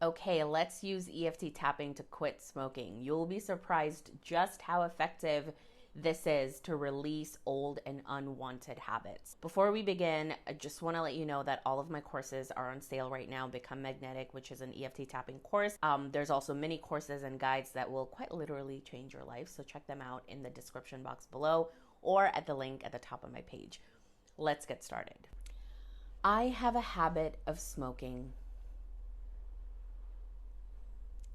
Okay, let's use EFT tapping to quit smoking. You'll be surprised just how effective this is to release old and unwanted habits. Before we begin, I just want to let you know that all of my courses are on sale right now. Become Magnetic, which is an EFT tapping course. There's also mini courses and guides that will quite literally change your life. So check them out in the description box below or at the link at the top of my page. Let's get started. I have a habit of smoking,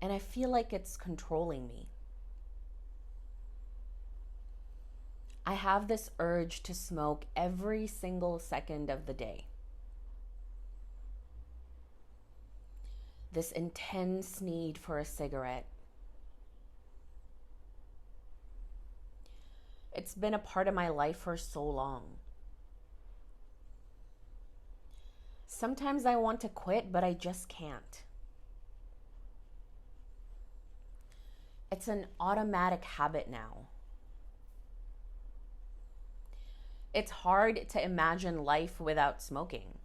and I feel like it's controlling me. I have this urge to smoke every single second of the day. This intense need for a cigarette. It's been a part of my life for so long. Sometimes I want to quit, but I just can't. It's an automatic habit now. It's hard to imagine life without smoking.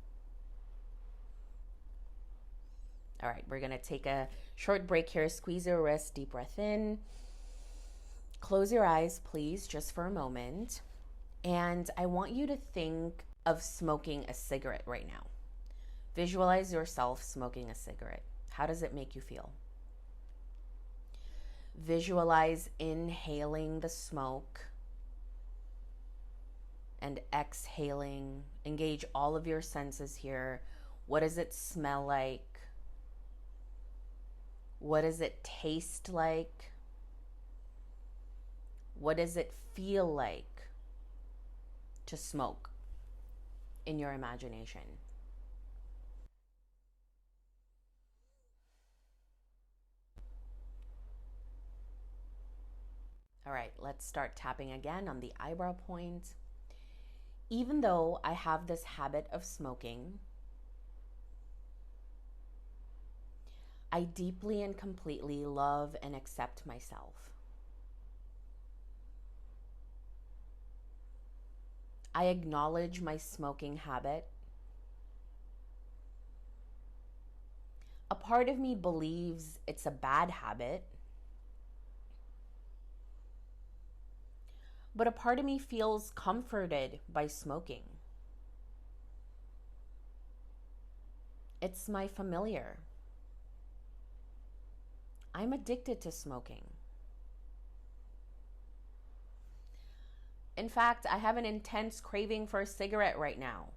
All right, we're going to take a short break here. Squeeze your wrist, deep breath in. Close your eyes, please, just for a moment. And I want you to think of smoking a cigarette right now. Visualize yourself smoking a cigarette. How does it make you feel? Visualize inhaling the smoke and exhaling. Engage all of your senses here. What does it smell like? What does it taste like? What does it feel like to smoke in your imagination? All right, let's start tapping again on the eyebrow point. Even though I have this habit of smoking, I deeply and completely love and accept myself. I acknowledge my smoking habit. A part of me believes it's a bad habit, but a part of me feels comforted by smoking. It's my familiar. I'm addicted to smoking. In fact, I have an intense craving for a cigarette right now.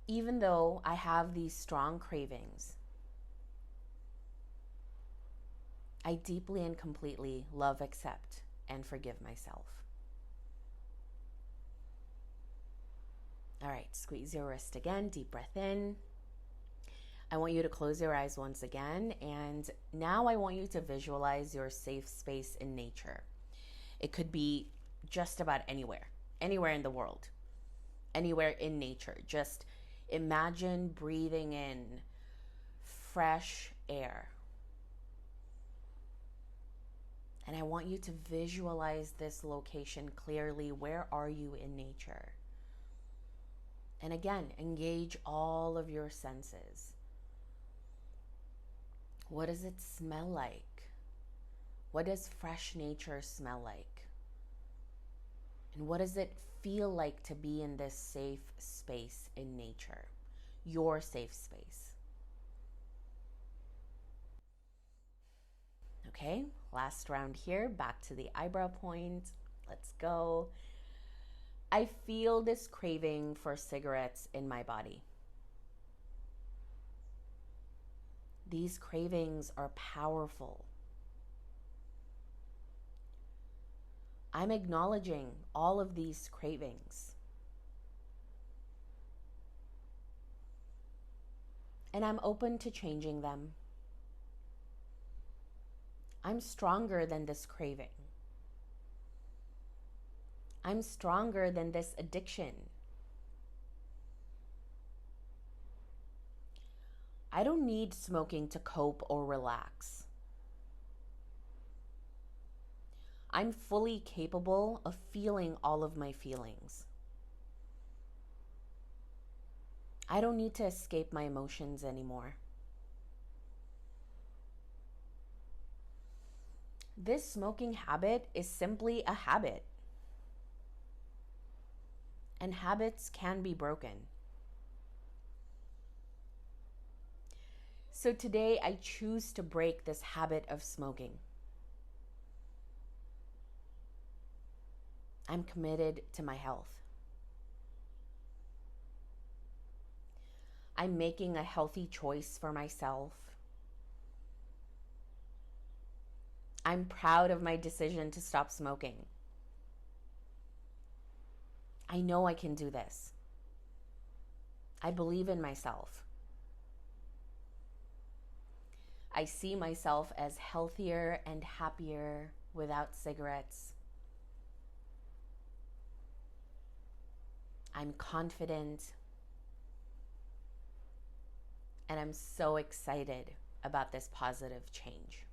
Even though I have these strong cravings, I deeply and completely love, accept, and forgive myself. All right, squeeze your wrist again, deep breath in. I want you to close your eyes once again, and now I want you to visualize your safe space in nature. It could be just about anywhere in the world, anywhere in nature. Just imagine breathing in fresh air. And I want you to visualize this location clearly. Where are you in nature? And again, engage all of your senses. What does it smell like? What does fresh nature smell like? And what does it feel like to be in this safe space in nature? Your safe space. Okay, last round here, back to the eyebrow point. Let's go. I feel this craving for cigarettes in my body. These cravings are powerful. I'm acknowledging all of these cravings. And I'm open to changing them. I'm stronger than this craving. I'm stronger than this addiction. I don't need smoking to cope or relax. I'm fully capable of feeling all of my feelings. I don't need to escape my emotions anymore. This smoking habit is simply a habit. And habits can be broken. So today I choose to break this habit of smoking. I'm committed to my health. I'm making a healthy choice for myself. I'm proud of my decision to stop smoking. I know I can do this. I believe in myself. I see myself as healthier and happier without cigarettes. I'm confident. And I'm so excited about this positive change.